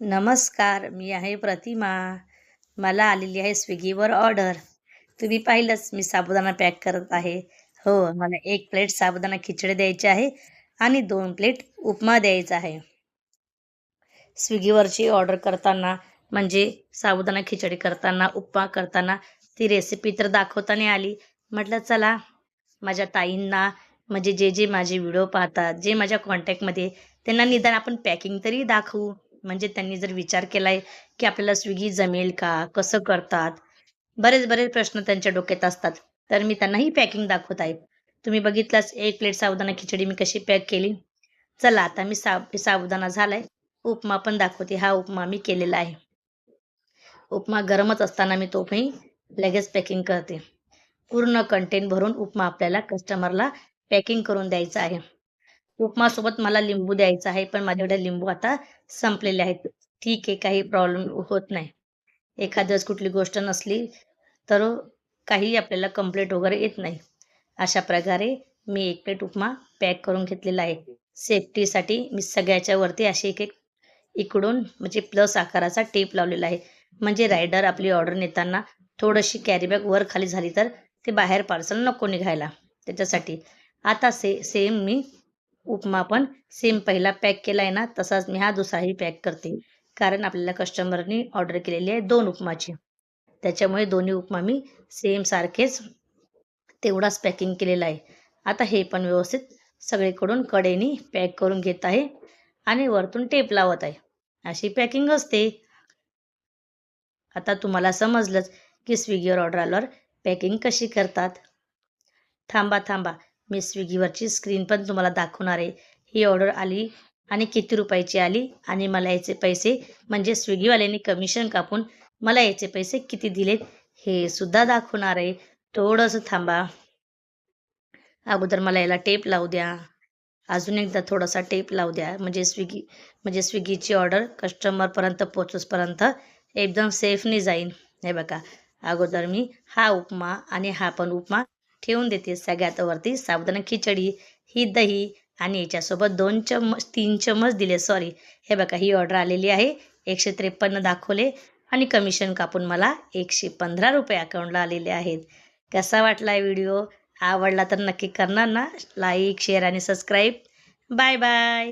नमस्कार, मी आहे प्रतिमा. मला आलेली आहे स्विगीवर ऑर्डर. तुम्ही पाहिलंच मी साबुदाणा पॅक करत आहे. हो, मला 1 प्लेट साबुदाणा खिचडी द्यायची आहे आणि 2 प्लेट उपमा द्यायचा आहे. स्विगीवरची ऑर्डर करताना म्हणजे साबुदाणा खिचडी करताना, उपमा करताना ती रेसिपी तर दाखवता नाही आली. म्हटलं चला माझ्या ताईंना म्हणजे जे माझे व्हिडिओ पाहतात, जे माझ्या कॉन्टॅक्टमध्ये त्यांना निदान आपण पॅकिंग तरी दाखवू. म्हणजे त्यांनी जर विचार केलाय, की आपल्याला स्विगी जमेल का? कसं करतात? बरेच प्रश्न त्यांच्या डोक्यात असतात. तर मी त्यांना ही पॅकिंग दाखवत आहे. तुम्ही बघितलंच 1 प्लेट साबुदाणा खिचडी मी कशी पॅक केली. चला आता मी साबुदाणा झालाय. उपमा पण दाखवते. हा उपमा मी केलेला आहे. उपमा गरमच असताना मी तोही लगेच पॅकिंग करते. पूर्ण कंटेन भरून उपमा आपल्याला कस्टमरला पॅकिंग करून द्यायचा आहे. उपमासोबत मला लिंबू द्यायचा आहे, पण माझ्याकडे लिंबू आता संपलेले आहेत. ठीक आहे, काही प्रॉब्लेम होत नाही. एखाद्या वेळेस कुठली गोष्ट नसली, तर काही आपल्याला कंप्लेंट वगैरे येत नाही. अशा प्रकारे मी 1 प्लेट उपमा पॅक करून घेतलेला आहे. सेफ्टीसाठी मी सगळ्याच्या वरती अशी एक-एक इकडून म्हणजे प्लस आकाराचा टेप लावलेला आहे. म्हणजे रायडर आपली ऑर्डर नेताना थोडीशी कॅरी बॅग वर खाली झाली तर ते बाहेर पार्सल नको निघायला त्याच्यासाठी. आता सेम मी उपमा पण सेम पहिला पॅक केला आहे ना, तसाच मी हा दुसराही पॅक करते. कारण आपल्याला कस्टमरनी ऑर्डर केलेली आहे 2 उपमाची. त्याच्यामुळे दोन्ही उपमा मी सेम सारखेच तेवढाच पॅकिंग केलेला आहे. आता हे पण व्यवस्थित सगळीकडून कडेनी पॅक करून घेत आहे आणि वरतून टेप लावत आहे. अशी पॅकिंग असते. आता तुम्हाला समजलंच की स्विगीवर ऑर्डर आल्यावर पॅकिंग कशी करतात. थांबा. मी स्विगीवरची स्क्रीन पण तुम्हाला दाखवणार आहे. ही ऑर्डर आली आणि किती रुपयाची आली आणि मला याचे पैसे म्हणजे स्विगीवाल्यांनी कमिशन कापून मला याचे पैसे किती दिलेत हे सुद्धा दाखवणार आहे. थोडंसं थांबा. अगोदर मला याला टेप लावू द्या. अजून एकदा थोडासा टेप लावू द्या. म्हणजे स्विगीची ऑर्डर कस्टमरपर्यंत पोहोचेपर्यंत एकदम सेफनी जाईल. हे बघा, अगोदर मी हा उपमा आणि हा पण उपमा ठेवून देते. सगळ्यात वरती साबुदाणा खिचडी, ही दही आणि याच्यासोबत 3 चम्मच दिले सॉरी. हे बघा, ही ऑर्डर आलेली आहे. 153 दाखवले आणि कमिशन कापून मला ₹115 अकाउंटला आलेले आहेत. कसा वाटला व्हिडिओ? आवडला तर नक्की करणार ना? लाईक, शेअर आणि सबस्क्राईब. Bye bye.